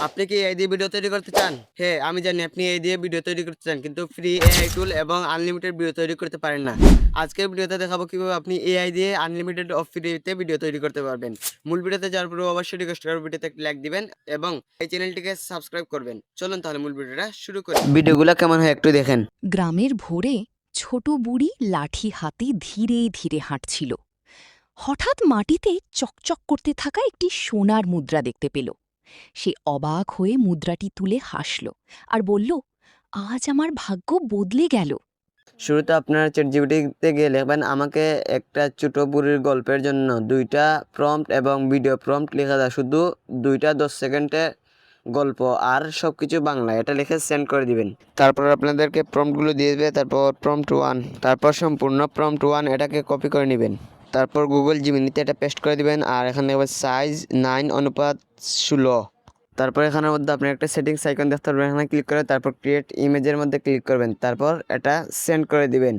আপনি কি এআই দিয়ে ভিডিও তৈরি করতে চান? হ্যাঁ, আমি জানি আপনি এআই দিয়ে ভিডিও তৈরি করতে চান, কিন্তু ফ্রি এআই টুল এবং আনলিমিটেড ভিডিও তৈরি করতে পারেন না। আজকের ভিডিওতে দেখাবো কিভাবে আপনি এআই দিয়ে আনলিমিটেড ও ফ্রিতে ভিডিও তৈরি করতে পারবেন। মূল ভিডিওতে যাওয়ার পরে অবশ্যই রিকোয়েস্ট করব ভিডিওতে একটা লাইক দিবেন এবং এই চ্যানেলটিকে সাবস্ক্রাইব করবেন। চলুন তাহলে মূল ভিডিওটা শুরু করি। ভিডিওগুলো কেমন হয় একটু দেখেন। গ্রামের ভোরে ছোট বুড়ি লাঠি হাতে ধীরে ধীরে হাঁটছিল। হঠাৎ মাটিতে চকচক করতে থাকা একটি সোনার মুদ্রা দেখতে পেল। সে অবাক হয়ে মুদ্রাটি তুলে হাসল আর বলল, আজ আমার ভাগ্য বদলে গেল। শুরুতে আপনার চ্যাটজিপিটিতে গিয়ে লিখবেন আমাকে একটা ছোট বুড়ির গল্পের জন্য 2টা প্রম্পট এবং ভিডিও প্রম্পট লেখা যায়, শুধু 2টা 10 সেকেন্ডের গল্প আর সব কিছু বাংলা, এটা লিখে সেন্ড করে দিবেন। তারপর আপনাদেরকে প্রম্পটগুলো দিয়ে দেবে, তারপর প্রম্পট 1, তারপর সম্পূর্ণ প্রম্পট 1 এটাকে কপি করে নেবেন। তারপর গুগল জিমিনিতে এটা পেস্ট করে দিবেন আর এখানে দেখবেন সাইজ 9:16। তারপর এখানের মধ্যে আপনি একটা সেটিংস আইকন দেখতে পারবেন, এখানে ক্লিক করে তারপর ক্রিয়েট ইমেজের মধ্যে ক্লিক করবেন, তারপর এটা সেন্ড করে দিবেন।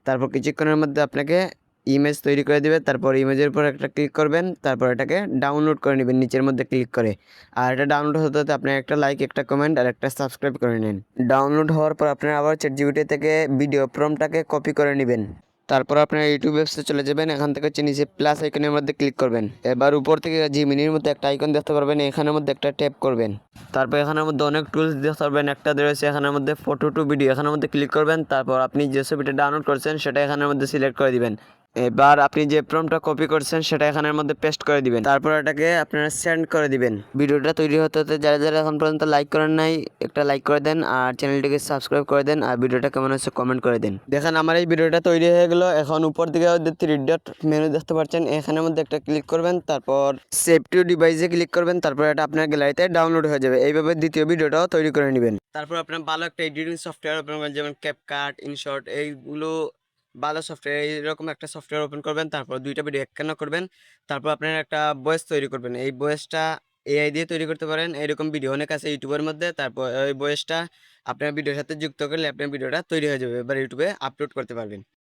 তারপর কিছুক্ষণের মধ্যে আপনাকে ইমেজ তৈরি করে দিবে। তারপর ইমেজের উপর একটা ক্লিক করবেন, তারপর এটাকে ডাউনলোড করে নেবেন নিচের মধ্যে ক্লিক করে। আর এটা ডাউনলোড হতে হতে আপনি একটা লাইক, একটা কমেন্ট আর একটা সাবস্ক্রাইব করে নিন। ডাউনলোড হওয়ার পর আপনারা আবার চ্যাটজিপিটি থেকে ভিডিও প্রম্পটটাকে কপি করে নেবেন। তারপর আপনারা ইউটিউব ওয়েবসাইটে চলে যাবেন, এখান থেকে হচ্ছে নিচে প্লাস আইকনের মধ্যে ক্লিক করবেন। এবার উপর থেকে জিমিনির মধ্যে একটা আইকন দেখতে পারবেন, এখানের মধ্যে একটা ট্যাপ করবেন। তারপর এখানের মধ্যে অনেক টুলস দেখতে পারবেন, একটা রয়েছে এখানের মধ্যে ফটো টু ভিডিও, এখানের মধ্যে ক্লিক করবেন। তারপর আপনি যে ছবিটা ডাউনলোড করছেন সেটা এখানের মধ্যে সিলেক্ট করে দিবেন। এবার আপনি যে প্রম্পটটা কপি করছেন সেটা এখানের মধ্যে পেস্ট করে দিবেন, তারপর এটাকে আপনারা সেন্ড করে দিবেন। ভিডিওটা তৈরি হতে হতে যারা যারা এখন পর্যন্ত লাইক করেন নাই একটা লাইক করে দেন আর চ্যানেলটিকে সাবস্ক্রাইব করে দেন আর ভিডিওটা কেমন হচ্ছে কমেন্ট করে দেন। দেখেন আমার এই ভিডিওটা তৈরি হয়ে গেল। এখন উপর দিকে 3 ডট মেনু দেখতে পাচ্ছেন, এখানের মধ্যে একটা ক্লিক করবেন, তারপর সেভ টু ডিভাইসে ক্লিক করবেন, তারপর এটা আপনার গ্যালারিতে ডাউনলোড হয়ে যাবে। এইভাবে দ্বিতীয় ভিডিওটাও তৈরি করে নেবেন। তারপর আপনার ভালো একটা এডিটিং সফটওয়্যার ওপেন করবেন, যেমন ক্যাপকাট, ইনশর্ট, এইগুলো ভালো সফটওয়্যার। এইরকম একটা সফটওয়্যার ওপেন করবেন, তারপর 2টা ভিডিও একখানা করবেন। তারপর আপনার একটা ভয়েস তৈরি করবেন। এই ভয়েসটা এআই দিয়ে তৈরি করতে পারেন, এরকম ভিডিও অনেক আছে ইউটিউবের মধ্যে। তারপর ওই ভয়েসটা আপনার ভিডিওর সাথে যুক্ত করলে আপনার ভিডিওটা তৈরি হয়ে যাবে, এবার ইউটিউবে আপলোড করতে পারবেন।